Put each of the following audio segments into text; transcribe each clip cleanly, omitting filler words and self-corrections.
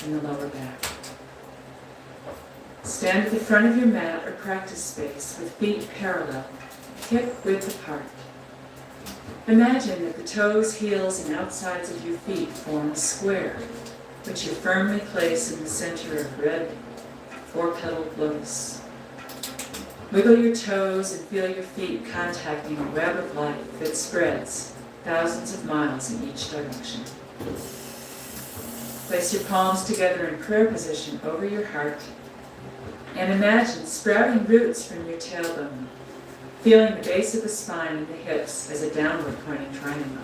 in the lower back. Stand at the front of your mat or practice space with feet parallel, hip width apart. Imagine that the toes, heels, and outsides of your feet form a square, which you firmly place in the center of red four-petaled lotus. Wiggle your toes and feel your feet contacting a web of light that spreads thousands of miles in each direction. Place your palms together in prayer position over your heart and imagine sprouting roots from your tailbone, feeling the base of the spine and the hips as a downward pointing triangle.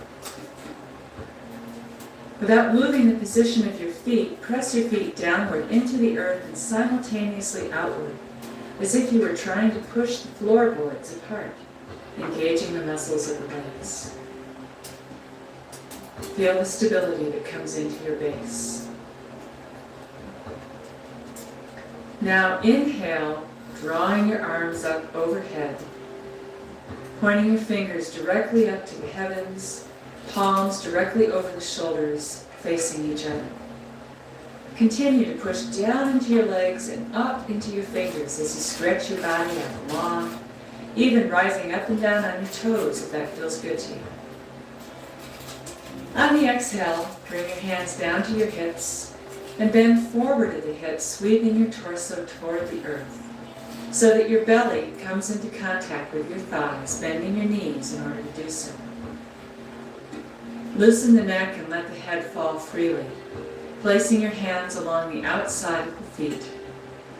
Without moving the position of your feet, press your feet downward into the earth and simultaneously outward, as if you were trying to push the floorboards apart, engaging the muscles of the legs. Feel the stability that comes into your base. Now inhale, drawing your arms up overhead, pointing your fingers directly up to the heavens, palms directly over the shoulders, facing each other. Continue to push down into your legs and up into your fingers as you stretch your body out long, even rising up and down on your toes if that feels good to you. On the exhale, bring your hands down to your hips and bend forward at the hips, sweeping your torso toward the earth, so that your belly comes into contact with your thighs, bending your knees in order to do so. Loosen the neck and let the head fall freely, placing your hands along the outside of the feet,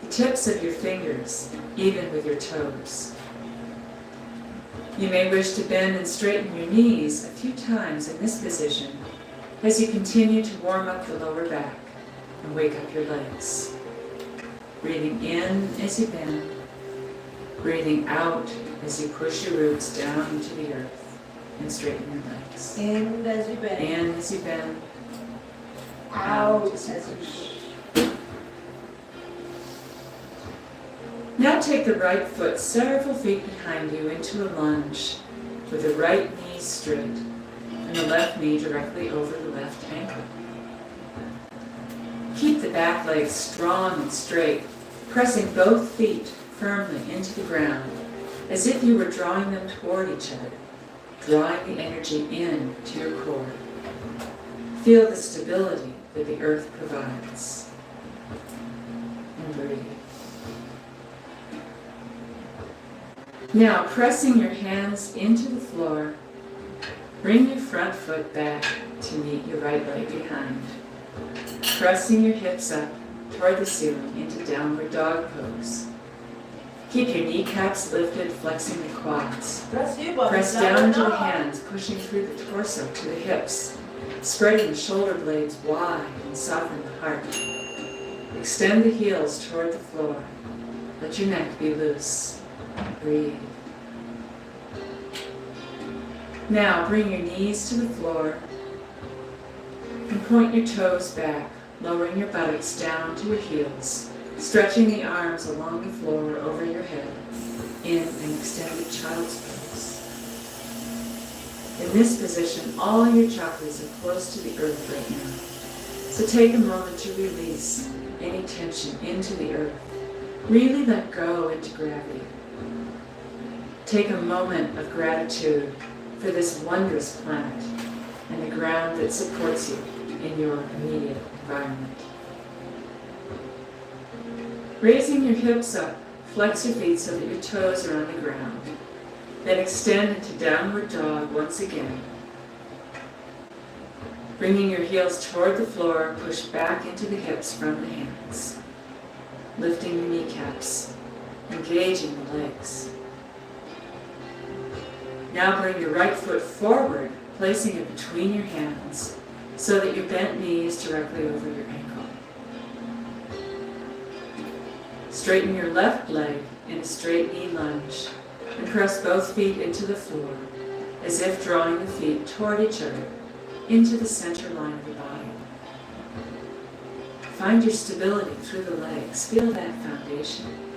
the tips of your fingers, even with your toes. You may wish to bend and straighten your knees a few times in this position as you continue to warm up the lower back and wake up your legs. Breathing in as you bend, breathing out as you push your roots down into the earth and straighten your legs. In as you bend. In as you bend. Out as you push. Now take the right foot several feet behind you into a lunge with the right knee straight and the left knee directly over the left ankle. Keep the back leg strong and straight, pressing both feet firmly into the ground as if you were drawing them toward each other, drawing the energy in to your core. Feel the stability that the earth provides. And breathe. Now, pressing your hands into the floor, bring your front foot back to meet your right leg behind. Pressing your hips up toward the ceiling into downward dog pose. Keep your kneecaps lifted, flexing the quads. Press down into the hands, pushing through the torso to the hips, spreading the shoulder blades wide and soften the heart. Extend the heels toward the floor. Let your neck be loose. Breathe. Now bring your knees to the floor and point your toes back, lowering your buttocks down to your heels, stretching the arms along the floor over your head in an extended child's pose. In this position, all your chakras are close to the earth right now. So take a moment to release any tension into the earth. Really let go into gravity. Take a moment of gratitude for this wondrous planet and the ground that supports you in your immediate environment. Raising your hips up, flex your feet so that your toes are on the ground. Then extend into downward dog once again. Bringing your heels toward the floor, push back into the hips from the hands. Lifting your kneecaps, engaging the legs. Now bring your right foot forward, placing it between your hands so that your bent knee is directly over your ankle. Straighten your left leg in a straight knee lunge and press both feet into the floor as if drawing the feet toward each other into the center line of the body. Find your stability through the legs. Feel that foundation.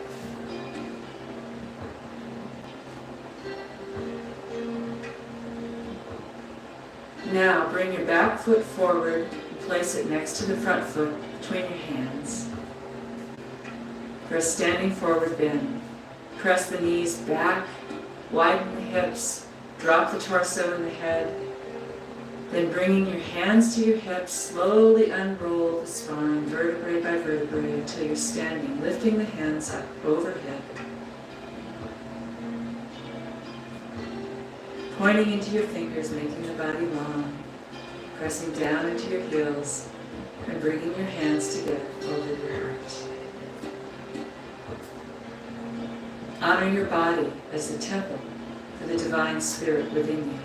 Now bring your back foot forward and place it next to the front foot between your hands. For a standing forward bend, press the knees back, widen the hips, drop the torso and the head. Then bringing your hands to your hips, slowly unroll the spine vertebrae by vertebrae until you're standing, lifting the hands up overhead. Pointing into your fingers, making the body long, pressing down into your heels, and bringing your hands together over your heart. Honor your body as the temple for the divine spirit within you.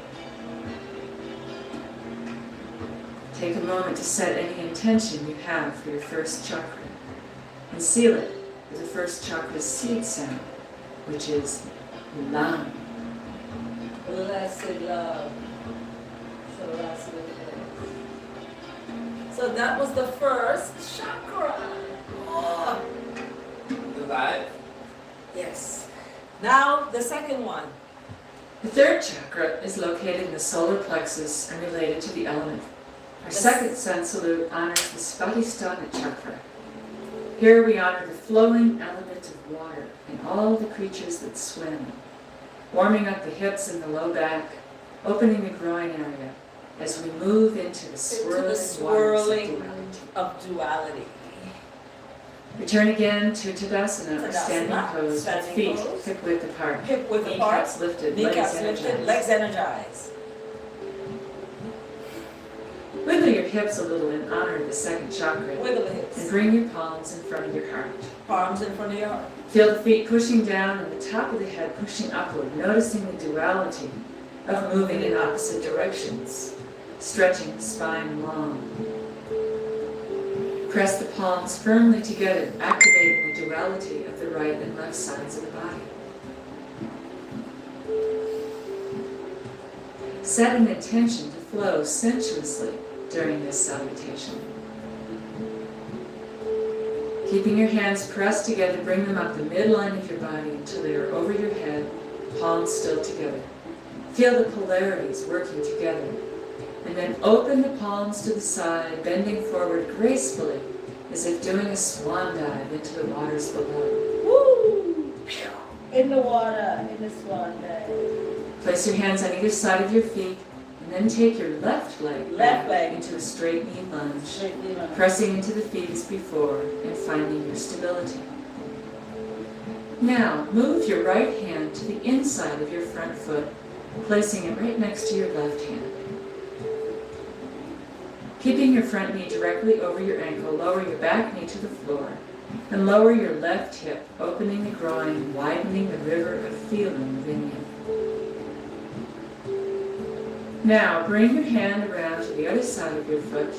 Take a moment to set any intention you have for your first chakra and seal it with the first chakra's seed sound, which is Lam. Blessed love. So that was the first chakra. Oh. Alive? Yes. Now the second one. The third chakra is located in the solar plexus and related to the element. Our second sun salute honors the Svatisthana chakra. Here we honor the flowing element of water and all the creatures that swim, warming up the hips and the low back, opening the groin area as we move into the swirling waters of duality. Return again to Tadasana, or standing Tadasana, pose, standing feet pose. hip width apart, Hip width apart. kneecaps lifted, Kneecaps legs lifted, energized. legs energized. Wiggle your hips a little in honor of the second chakra, Wiggle the hips. and bring your palms in front of your heart. Palms in front of your heart. Feel the feet pushing down and the top of the head pushing upward, noticing the duality of moving in opposite directions, stretching the spine long. Press the palms firmly together, activating the duality of the right and left sides of the body. Set an intention to flow sensuously during this salutation. Keeping your hands pressed together, bring them up the midline of your body until they are over your head, palms still together. Feel the polarities working together. And then open the palms to the side, bending forward gracefully, as if doing a swan dive into the waters below. Woo! In the water, in the swan dive. Place your hands on either side of your feet, and then take your left leg back into a straight knee lunge, pressing into the feet as before and finding your stability. Now, move your right hand to the inside of your front foot, placing it right next to your left hand. Keeping your front knee directly over your ankle, lower your back knee to the floor, and lower your left hip, opening the groin, widening the river of feeling within you. Now, bring your hand around to the other side of your foot,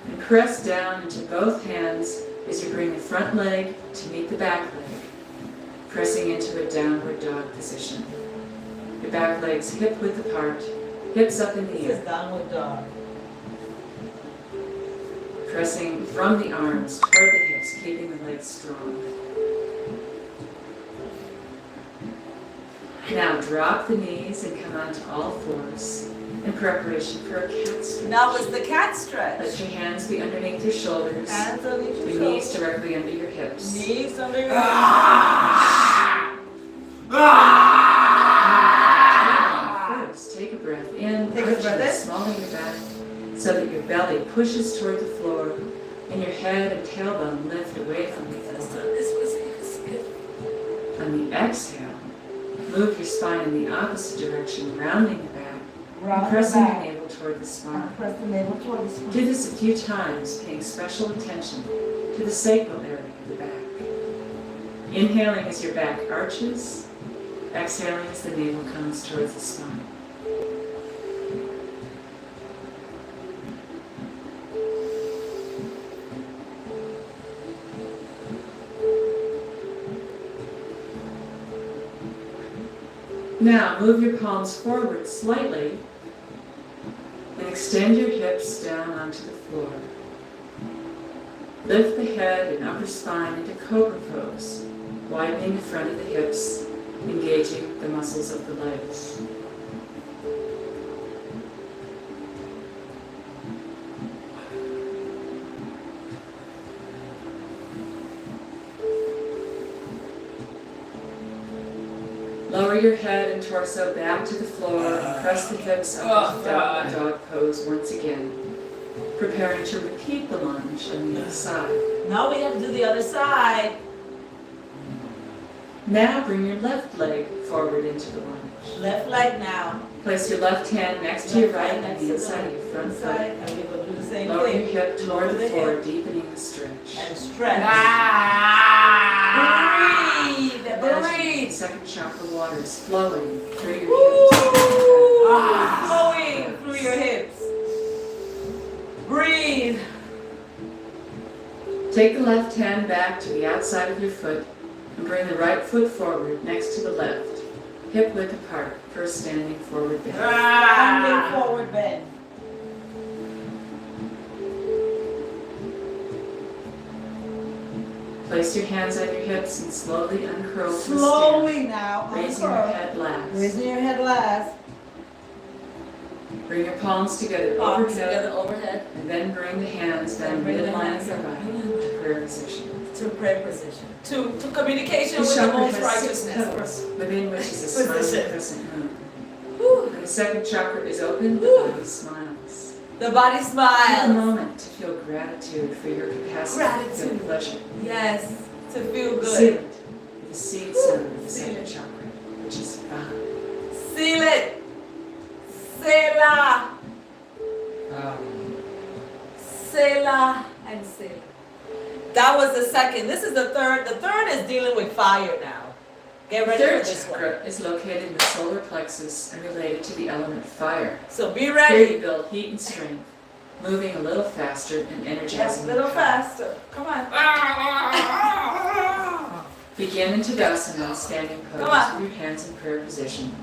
and press down into both hands as you bring the front leg to meet the back leg, pressing into a downward dog position. Your back legs hip width apart, hips up in the This air. is downward dog. Pressing from the arms toward the hips, keeping the legs strong. Now drop the knees and come onto all fours in preparation for a cat stretch. Now is the cat stretch. Let your hands be underneath your shoulders, Hands underneath your your knees shoulders. directly under your hips. Knees under your First, take a breath in, Take a push breath the in. small of your back so that your belly pushes toward the floor and your head and tailbone lift away from the floor. On the exhale, move your spine in the opposite direction, rounding the back, and pressing the navel toward the spine. Press the navel toward the spine. Do this a few times, paying special attention to the sacral area of the back. Inhaling as your back arches, exhaling as the navel comes towards the spine. Now move your palms forward slightly and extend your hips down onto the floor. Lift the head and upper spine into cobra pose, widening the front of the hips, engaging the muscles of the legs. Lower your head and torso back to the floor and press the hips up into downward dog pose once again, preparing to repeat the lunge on the other side. Now we have to do the other side. Now bring your left leg forward into the lunge. Left leg now. Place your left hand next to your right and the inside of your front foot. Side, and we're going to do the same Lower your thing. hip toward Lower the the floor, hip. deepening the stretch. And stretch. Breathe. Imagine Breathe. the second chakra waters flowing through your Woo! hips. Flowing through your hips. Breathe. Take the left hand back to the outside of your foot and bring the right foot forward next to the left, hip width apart, first standing forward bend. Standing forward bend. Place your hands on your hips and slowly uncurl to a Slowly now. stand, raising your Uncurl. head last. Raising your head last. Bring your palms together Palms overhead, together overhead. and then bring the hands down And bring the the line of hands your up. body to prayer position. To prayer position. To communication Each with the chakra most has 6 righteousness. petals, within which is a smiling Position. crescent moon. Whew. When the second chakra is open, the Woo. body smiles. The body Take a smiles. moment to feel gratitude for your capacity to feel Gratitude. pleasure. Yes. To feel Seal good. it with the seed sound of the Seal second it. chakra, which is Ra. Seal it. Selah. Selah and Selah. That was the second. This is the third. The third is dealing with fire now. Get The ready third for this one. chakra is located in the solar plexus and related to the element fire. So be Here you ready. build heat and strength, moving a little faster and Just energizing. a little your power. faster. Come on. Begin in Tadasana, standing pose, Come on. with your hands in prayer position.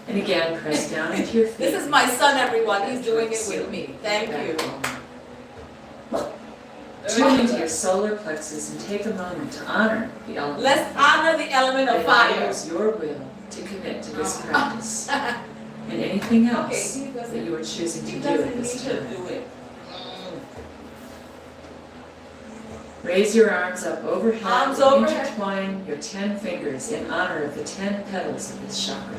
And again, press down into your feet. This is my son, everyone. He's doing it with me. Thank you. Tune into your solar plexus and take a moment to honor the element. Let's honor the element of It fire. honors your will to commit to this practice and anything Okay, else he that doesn't, you are choosing to he do doesn't at need this to time. do it. Raise your arms up overhead Arms and overhead. intertwine your 10 fingers in honor of the 10 petals of this chakra.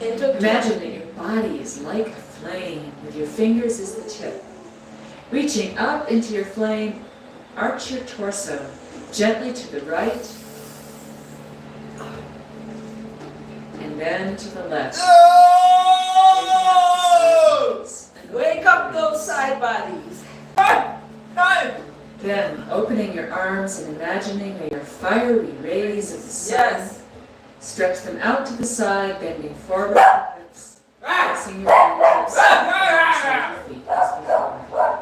Into Imagine that your body is like a flame, with your fingers as the tip. Reaching up into your flame, arch your torso gently to the right and then to the left. And Wake up those side bodies. Then, opening your arms and imagining they are fiery rays of the sun, Yes. stretch them out to the side, bending forward with the hips, pressing your fingertips alongside your feet as before.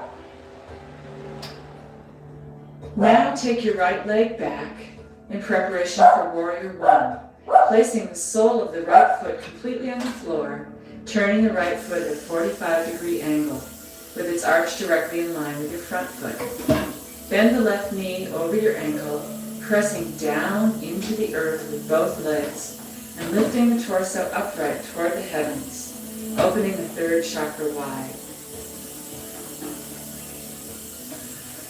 Now take your right leg back in preparation for Warrior One, placing the sole of the right foot completely on the floor, turning the right foot at a 45-degree angle, with its arch directly in line with your front foot. Bend the left knee over your ankle, pressing down into the earth with both legs, and lifting the torso upright toward the heavens, opening the third chakra wide.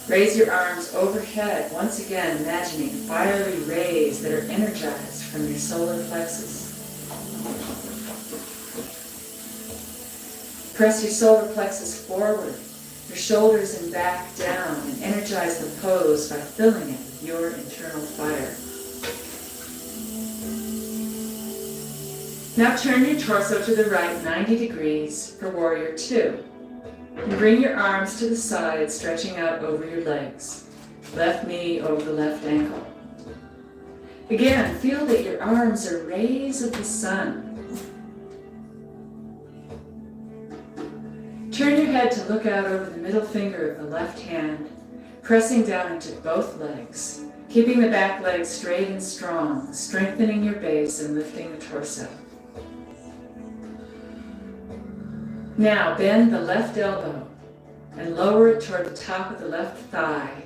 Raise your arms overhead, once again imagining fiery rays that are energized from your solar plexus. Press your solar plexus forward, your shoulders and back down, and energize the pose by filling it with your internal fire. Now turn your torso to the right 90 degrees for Warrior Two. And bring your arms to the side, stretching out over your legs. Left knee over the left ankle. Again, feel that your arms are rays of the sun. Turn your head to look out over the middle finger of the left hand, pressing down into both legs, keeping the back leg straight and strong, strengthening your base and lifting the torso. Now bend the left elbow and lower it toward the top of the left thigh,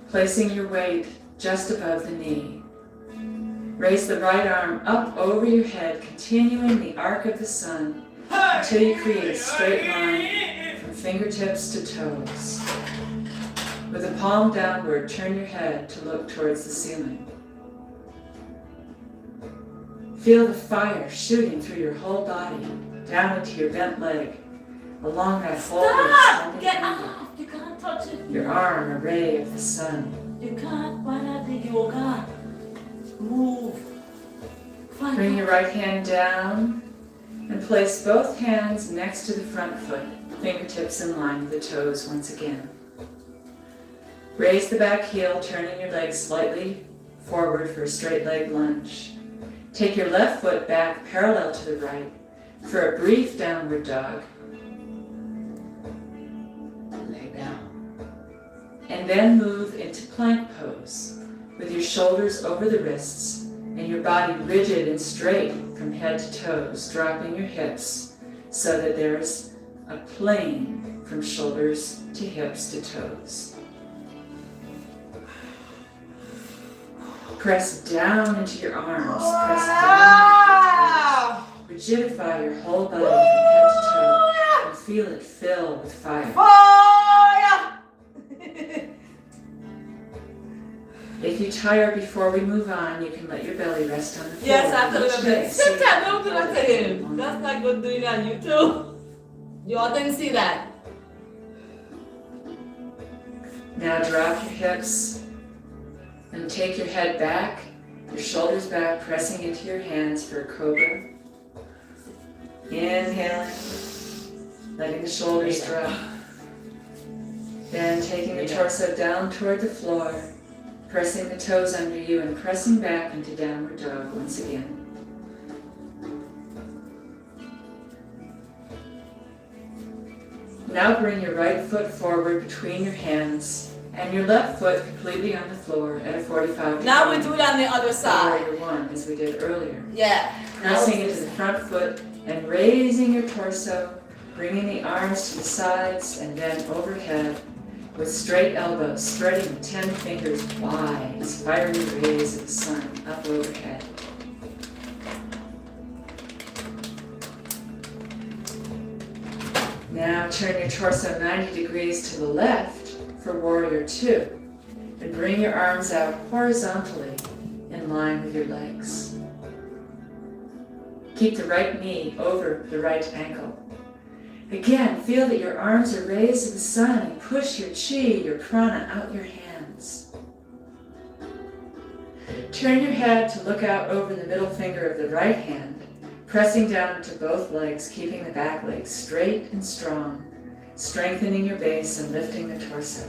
placing your weight just above the knee. Raise the right arm up over your head, continuing the arc of the sun until you create a straight line from fingertips to toes. With the palm downward, turn your head to look towards the ceiling. Feel the fire shooting through your whole body, down into your bent leg, along that whole Stop! extended Get finger. off! You can't touch it. Your arm, a ray of the sun. You can't. Why not do yoga? Move. Bring your right hand down and place both hands next to the front foot, fingertips in line with the toes once again. Raise the back heel, turning your legs slightly forward for a straight leg lunge. Take your left foot back parallel to the right for a brief downward dog. Lay down. And then move into plank pose with your shoulders over the wrists and your body rigid and straight from head to toes, dropping your hips so that there's a plane from shoulders to hips to toes. Press down into your arms, press down into your toes. Rigidify your whole body from head to toe and feel it fill with fire. Fire! If you tire before we move on, you can let your belly rest on the floor. Yes, I could Each have day, been. see Sometimes don't do that to how him. you That's not good doing on YouTube. Y'all didn't see that. Now drop your hips and take your head back, your shoulders back, pressing into your hands for a cobra. Inhaling, letting the shoulders drop. Then taking the torso down toward the floor, pressing the toes under you and pressing back into downward dog once again. Now bring your right foot forward between your hands and your left foot completely on the floor at a 45 degree. Now we do it on the other side. Warrior one, as we did earlier. Yeah. Pressing into the front foot and raising your torso, bringing the arms to the sides and then overhead with straight elbows, spreading the 10 fingers wide as fiery rays of the sun up overhead. Now turn your torso 90 degrees to the left for warrior two and bring your arms out horizontally in line with your legs. Keep the right knee over the right ankle. Again, feel that your arms are raised to the sun and push your chi, your prana, out your hands. Turn your head to look out over the middle finger of the right hand, pressing down into both legs, keeping the back leg straight and strong, strengthening your base and lifting the torso.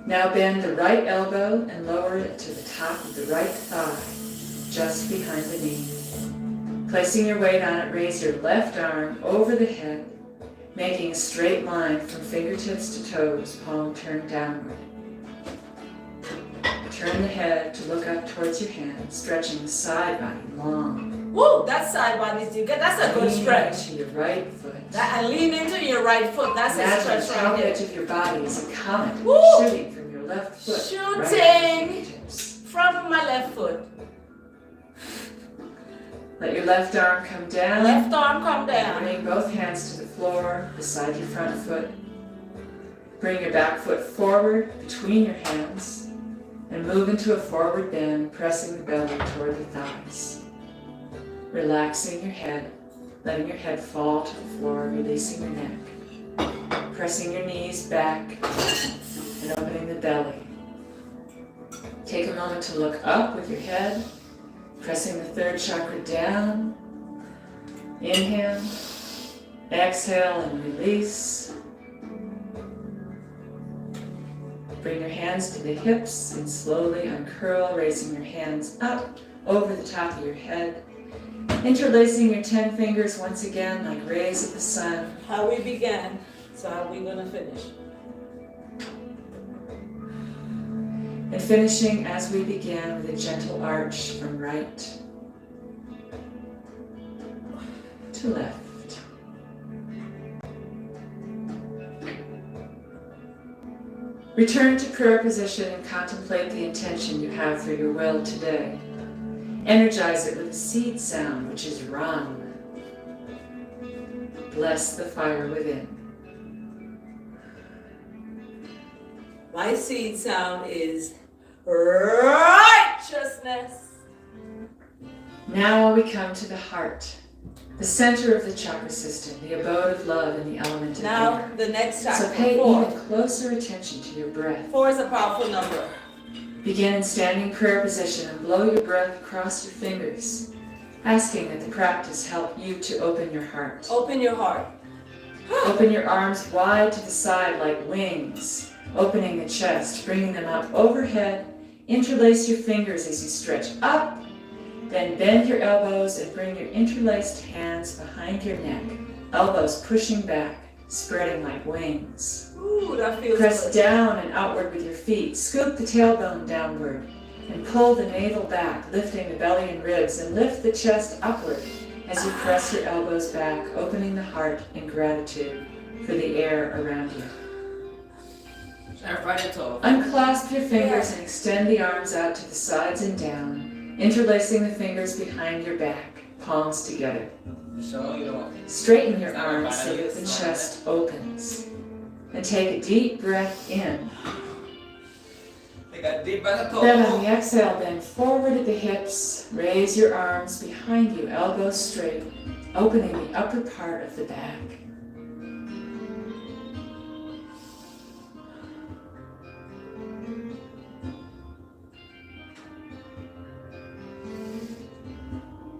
Now bend the right elbow and lower it to the top of the right thigh, just behind the knee. Placing your weight on it, raise your left arm over the head, making a straight line from fingertips to toes, palm turned downward. Turn the head to look up towards your hand, stretching the side body long. Woo! That side body's you good. That's a good Lean stretch. into your right foot. And lean into your right foot. That's a Imagine stretch the right top there. edge of your body is a comet Woo! shooting from your left foot. Right Shooting! at your fingertips. From my left foot. Let your left arm come down. Left arm come down. Bring both hands to the floor beside your front foot. Bring your back foot forward between your hands and move into a forward bend, pressing the belly toward the thighs. Relaxing your head, letting your head fall to the floor, releasing your neck. Pressing your knees back and opening the belly. Take a moment to look up with your head, pressing the third chakra down. Inhale, exhale and release. Bring your hands to the hips and slowly uncurl, raising your hands up over the top of your head. Interlacing your 10 fingers once again like rays of the sun. How we began, so how we gonna finish. And finishing as we began with a gentle arch from right to left. Return to prayer position and contemplate the intention you have for your will today. Energize it with a seed sound, which is Ram. Bless the fire within. My seed sound is righteousness. Now we come to the heart, the center of the chakra system, the abode of love and the element of Now, air. the next chakra, So pay 4. even closer attention to your breath. 4 is a powerful number. Begin in standing prayer position and blow your breath across your fingers, asking that the practice help you to open your heart. Open your heart. Open your arms wide to the side like wings, opening the chest, bringing them up overhead. Interlace your fingers as you stretch up, then bend your elbows and bring your interlaced hands behind your neck, elbows pushing back, spreading like wings. Ooh, that feels Press good. down and outward with your feet. Scoop the tailbone downward and pull the navel back, lifting the belly and ribs, and lift the chest upward as you press your elbows back, opening the heart in gratitude for the air around you. Unclasp your fingers and extend the arms out to the sides and down, interlacing the fingers behind your back, palms together. Straighten your arms so that the chest opens. And take a deep breath in. Then on the exhale, bend forward at the hips, raise your arms behind you, elbows straight, opening the upper part of the back.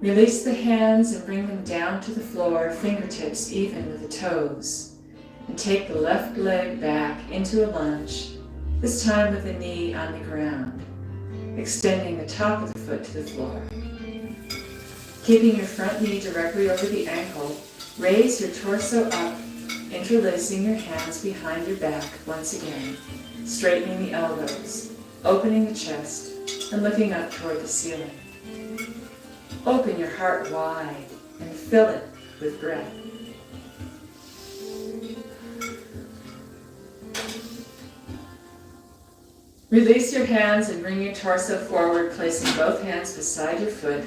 Release the hands and bring them down to the floor, fingertips even with the toes. And take the left leg back into a lunge, this time with the knee on the ground, extending the top of the foot to the floor. Keeping your front knee directly over the ankle, raise your torso up, interlacing your hands behind your back once again, straightening the elbows, opening the chest, and looking up toward the ceiling. Open your heart wide and fill it with breath. Release your hands and bring your torso forward, placing both hands beside your foot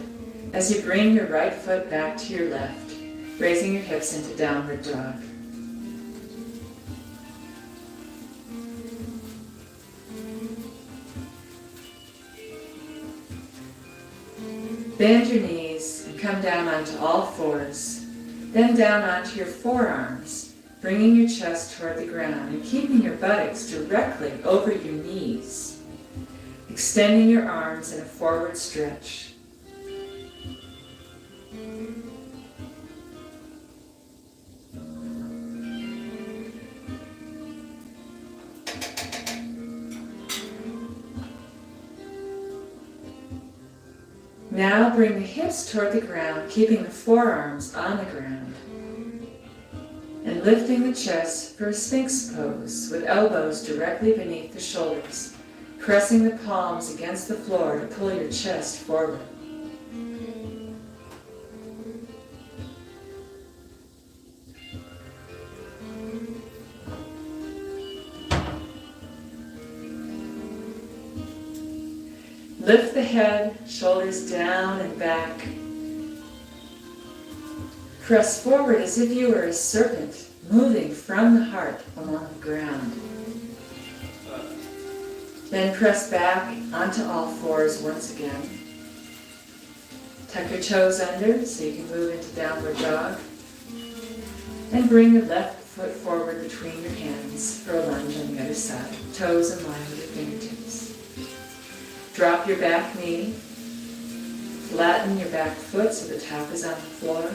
as you bring your right foot back to your left, raising your hips into downward dog. Bend your knees and come down onto all fours, then down onto your forearms, bringing your chest toward the ground and keeping your buttocks directly over your knees, extending your arms in a forward stretch. Now bring the hips toward the ground, keeping the forearms on the ground. And lifting the chest for a Sphinx pose with elbows directly beneath the shoulders, pressing the palms against the floor to pull your chest forward. Lift the head, shoulders down and back. Press forward as if you were a serpent, moving from the heart along the ground. Then press back onto all fours once again. Tuck your toes under so you can move into downward dog. And bring your left foot forward between your hands for a lunge on the other side. Toes in line with your fingertips. Drop your back knee. Flatten your back foot so the top is on the floor.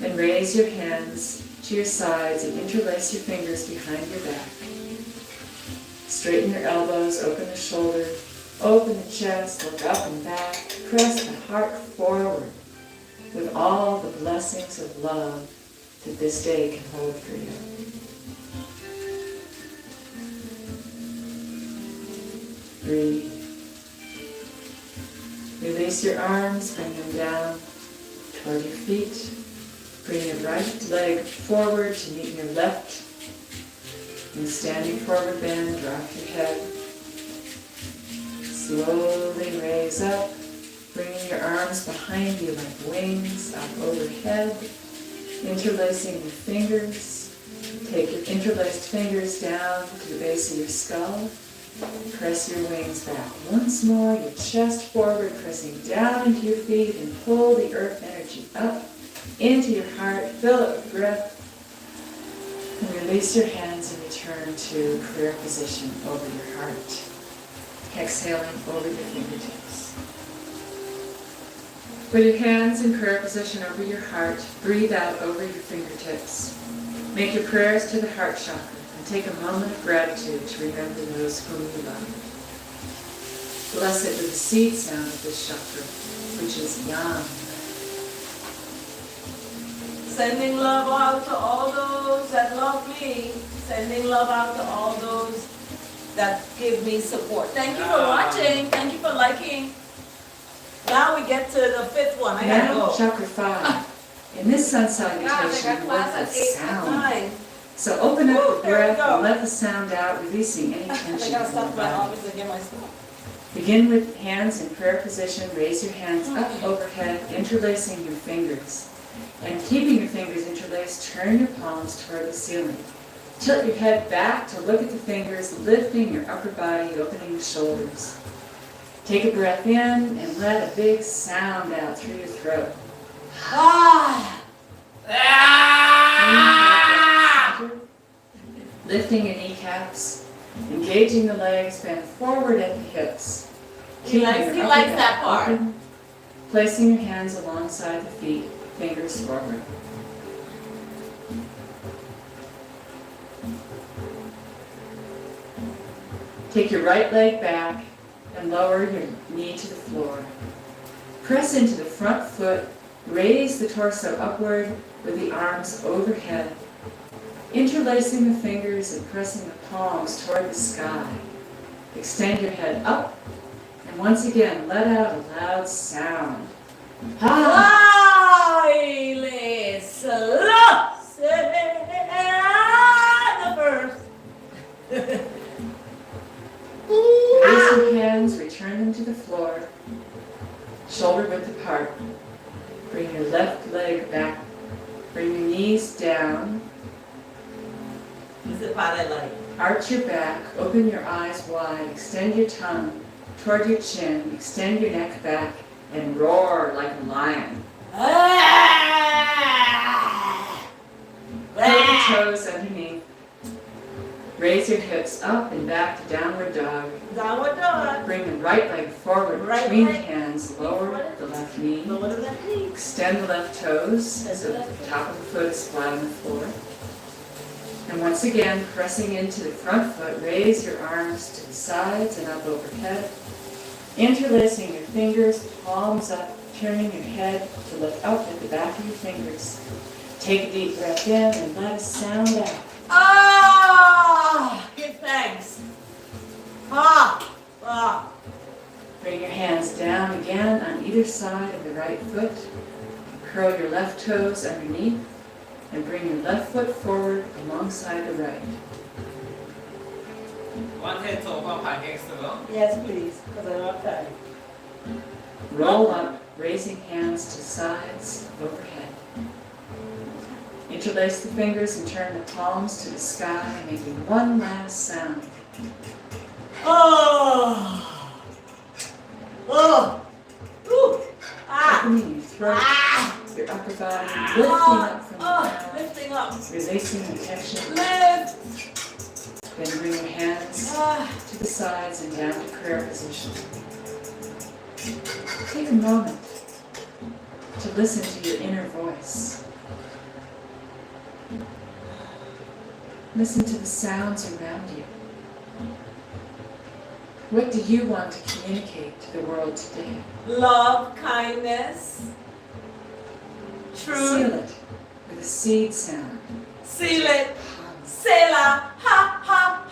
And raise your hands to your sides and interlace your fingers behind your back. Straighten your elbows, open the shoulder, open the chest, look up and back. Press the heart forward with all the blessings of love that this day can hold for you. Breathe. Release your arms, bring them down toward your feet. Bring your right leg forward to meet your left. And standing forward bend, drop your head. Slowly raise up, bringing your arms behind you like wings up overhead. Interlacing your fingers. Take your interlaced fingers down to the base of your skull. Press your wings back. Once more, your chest forward, pressing down into your feet and pull the earth energy up into your heart. Fill it with breath. And release your hands and return to prayer position over your heart. Exhaling over your fingertips. Put your hands in prayer position over your heart. Breathe out over your fingertips. Make your prayers to the heart chakra and take a moment of gratitude to remember those whom you love. Bless it with the seed sound of this chakra, which is Yam. Sending love out to all those that love me. Sending love out to all those that give me support. Thank you for watching. Thank you for liking. Now we get to the fifth one. I gotta Now, go. chakra 5. In this sun salutation, we work with sound. 9. So open up Woo, the there we breath go. and let the sound out, releasing any I tension gotta in stop your by my body. office and get my stuff. Begin with hands in prayer position. Raise your hands up overhead, interlacing your fingers. And keeping your fingers interlaced, turn your palms toward the ceiling. Tilt your head back to look at the fingers, lifting your upper body, opening your shoulders. Take a breath in and let a big sound out through your throat. Ah! Lifting your kneecaps, engaging the legs, bend forward at the hips. He likes your upper that back part. open, placing your hands alongside the feet, fingers forward. Take your right leg back and lower your knee to the floor. Press into the front foot, raise the torso upward with the arms overhead, interlacing the fingers and pressing the palms toward the sky. Extend your head up, and once again, let out a loud sound. Ah! Haile Selassie the first. Release your hands, return them to the floor, shoulder width apart. Bring your left leg back, bring your knees down, Is it part I like? arch your back, open your eyes wide, extend your tongue toward your chin, extend your neck back, and roar like a lion. Curl your toes underneath. Raise your hips up and back to downward dog. Downward dog. Bring the right leg forward Right between leg. hands, lower the left knee. Lower the left knee. Extend the left toes Extend so the the left top of the foot is flat on the floor. And once again, pressing into the front foot, raise your arms to the sides and up overhead. Interlacing your fingers, palms up, turning your head to look up at the back of your fingers. Take a deep breath in and let it sound out. Ah! Give thanks. Ah! Ah! Bring your hands down again on either side of the right foot. Curl your left toes underneath and bring your left foot forward alongside the right. One head to open by extra. Yes, please, because I love time. Roll up, raising hands to sides, overhead. Interlace the fingers and turn the palms to the sky, making one last sound. Oh! Oh! Ooh! Ah! Opening your throat, Ah! your upper body, lifting up from the Oh! ground, Lifting up. releasing the tension. Lift! Then bring your hands Ah! to the sides and down to prayer position. Take a moment to listen to your inner voice. Listen to the sounds around you. What do you want to communicate to the world today? Love, kindness, Seal truth. it with a seed sound. Seal it. Selah, ha, ha,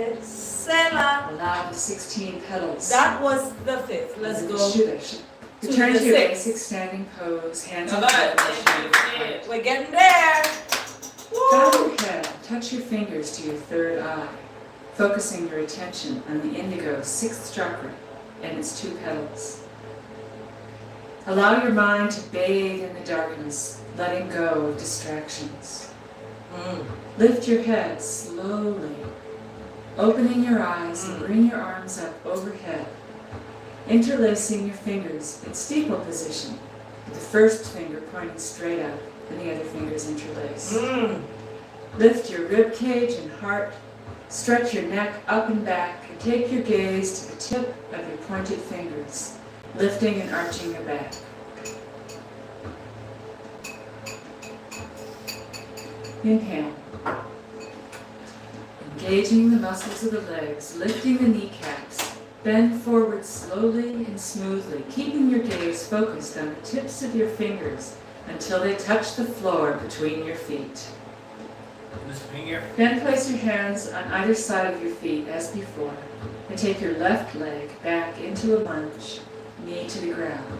haile. Selah. Allow the 16 petals. That was the fifth. Let's of the go. Shuddha. to Return the to your sixth. basic standing pose, hands Now on that the We're getting there. Bow Woo. your head, touch your fingers to your third eye, focusing your attention on the indigo 6th chakra and its 2 petals. Allow your mind to bathe in the darkness, letting go of distractions. Lift your head slowly Opening your eyes and bring your arms up overhead, interlacing your fingers in steeple position, with the first finger pointing straight up and the other fingers interlaced. Lift your rib cage and heart, stretch your neck up and back, and take your gaze to the tip of your pointed fingers, lifting and arching your back. Inhale. Engaging the muscles of the legs, lifting the kneecaps. Bend forward slowly and smoothly, keeping your gaze focused on the tips of your fingers until they touch the floor between your feet. This finger. Then place your hands on either side of your feet as before, and take your left leg back into a lunge, knee to the ground.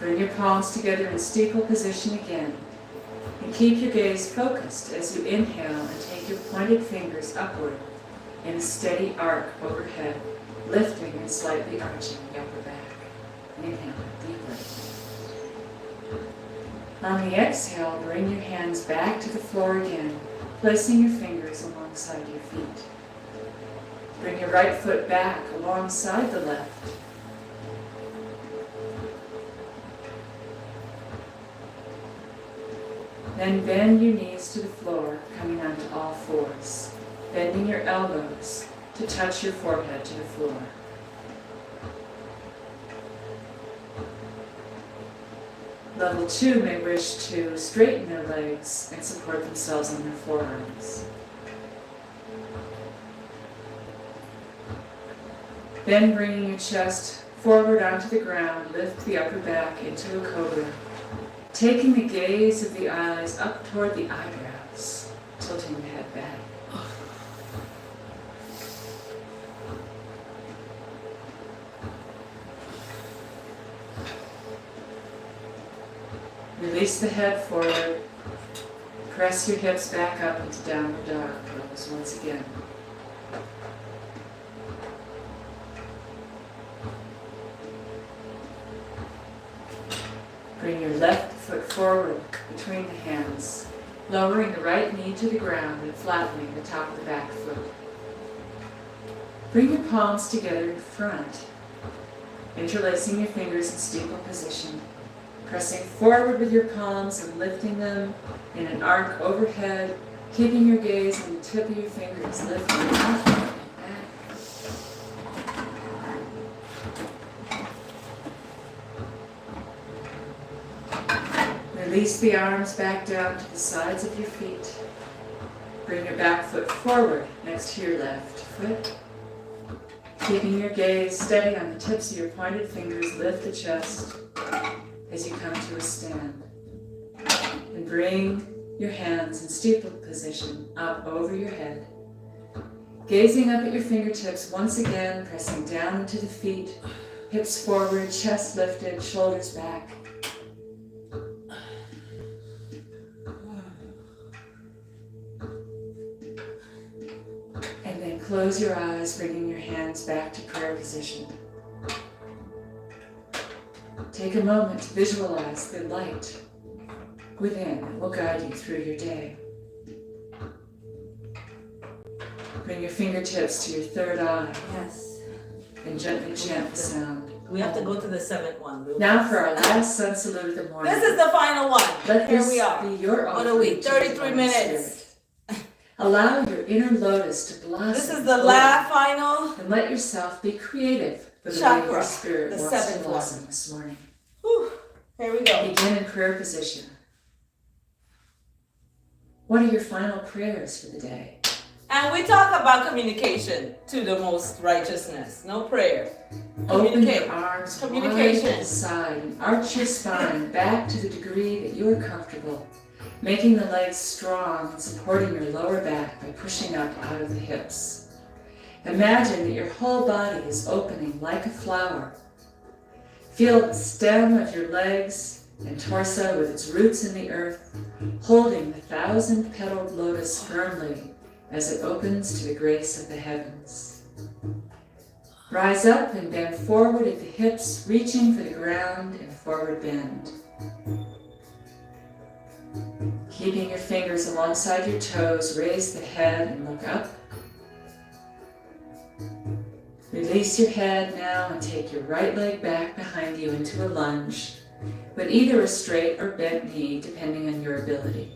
Bring your palms together in steeple position again, and keep your gaze focused as you inhale and take your pointed fingers upward in a steady arc overhead, lifting and slightly arching the upper back. Inhale deeply. On the exhale, bring your hands back to the floor again, placing your fingers alongside your feet. Bring your right foot back alongside the left. Then bend your knees to the floor, coming onto all fours, bending your elbows to touch your forehead to the floor. Level 2 may wish to straighten their legs and support themselves on their forearms. Then bringing your chest forward onto the ground, lift the upper back into a cobra, taking the gaze of the eyes up toward the eyebrows, tilting the head back. Release the head forward. Press your hips back up into downward dog pose once again. Bring your left foot forward between the hands, lowering the right knee to the ground and flattening the top of the back foot. Bring your palms together in front, interlacing your fingers in steeple position, pressing forward with your palms and lifting them in an arc overhead, keeping your gaze on the tip of your fingers, lifting up and back. Release the arms back down to the sides of your feet. Bring your back foot forward next to your left foot. Keeping your gaze steady on the tips of your pointed fingers, lift the chest as you come to a stand. And bring your hands in steeple position up over your head. Gazing up at your fingertips once again, pressing down into the feet, hips forward, chest lifted, shoulders back. And then close your eyes, bringing your hands back to prayer position. Take a moment to visualize the light within that will guide you through your day. Bring your fingertips to your third eye. Yes. And gently chant the sound. We have to go to the seventh one. Now for our last sun salute of the morning. This is the final one. Let Here this we are. be your What offering are we? to the 33 divine minutes. spirit. Allow your inner lotus to blossom. This is the last final And let yourself be creative for the way chakra. your spirit The wants to seventh blossom one. this morning. Whew. Here we go. Begin in prayer position. What are your final prayers for the day? And we talk about communication to the most righteousness. No prayer. Open Communicate. your arms wide Communication. to the side and arch your spine back to the degree that you are comfortable, making the legs strong and supporting your lower back by pushing up out of the hips. Imagine that your whole body is opening like a flower. Feel the stem of your legs and torso with its roots in the earth, holding the 1,000-petaled lotus firmly as it opens to the grace of the heavens. Rise up and bend forward at the hips, reaching for the ground in a forward bend. Keeping your fingers alongside your toes, raise the head and look up. Release your head now and take your right leg back behind you into a lunge with either a straight or bent knee depending on your ability.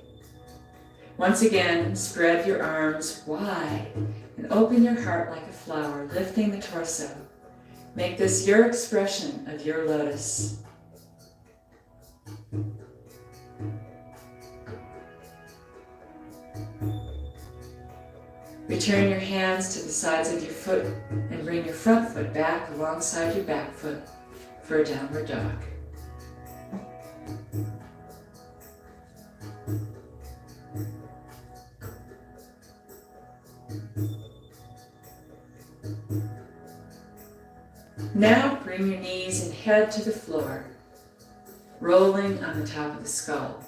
Once again, spread your arms wide and open your heart like a flower, lifting the torso. Make this your expression of your lotus. Return your hands to the sides of your foot and bring your front foot back alongside your back foot for a downward dog. Now bring your knees and head to the floor, rolling on the top of the skull.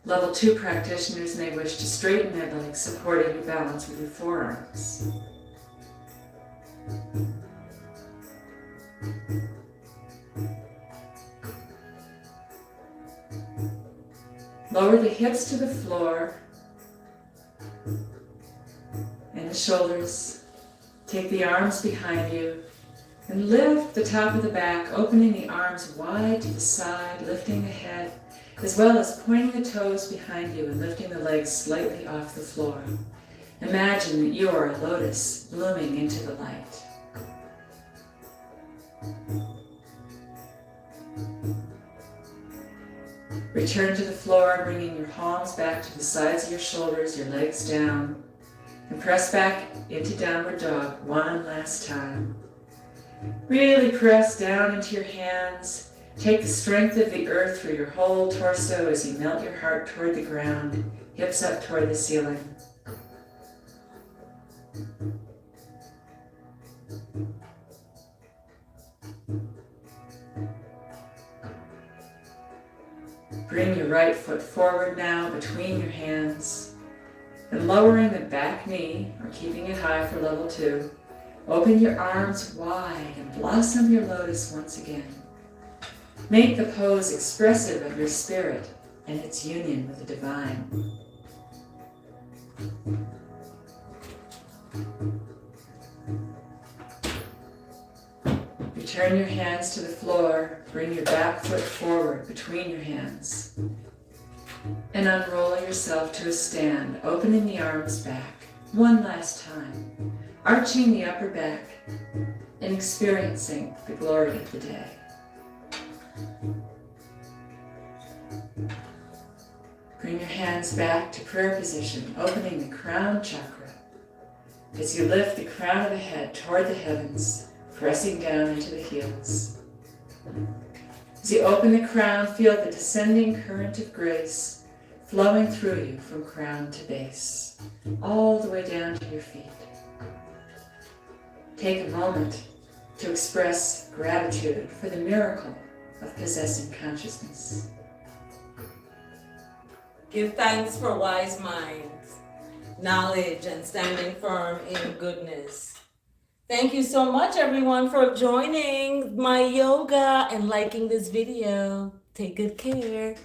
Level 2 practitioners may wish to straighten their legs, supporting your balance with your forearms. Lower the hips to the floor and the shoulders. Take the arms behind you and lift the top of the back, opening the arms wide to the side, lifting the head, as well as pointing the toes behind you and lifting the legs slightly off the floor. Imagine that you are a lotus blooming into the light. Return to the floor, bringing your palms back to the sides of your shoulders, your legs down, and press back into downward dog one last time. Really press down into your hands. Take the strength of the earth through your whole torso as you melt your heart toward the ground, hips up toward the ceiling. Bring your right foot forward now between your hands and lowering the back knee or keeping it high for level 2. Open your arms wide and blossom your lotus once again. Make the pose expressive of your spirit and its union with the divine. Return your hands to the floor, bring your back foot forward between your hands, and unroll yourself to a stand, opening the arms back one last time, arching the upper back and experiencing the glory of the day. Bring your hands back to prayer position, opening the crown chakra as you lift the crown of the head toward the heavens, pressing down into the heels. As you open the crown, feel the descending current of grace flowing through you from crown to base, all the way down to your feet. Take a moment to express gratitude for the miracle of possessing consciousness. Give thanks for wise minds, knowledge, and standing firm in goodness. Thank you so much, everyone, for joining my yoga and liking this video. Take good care.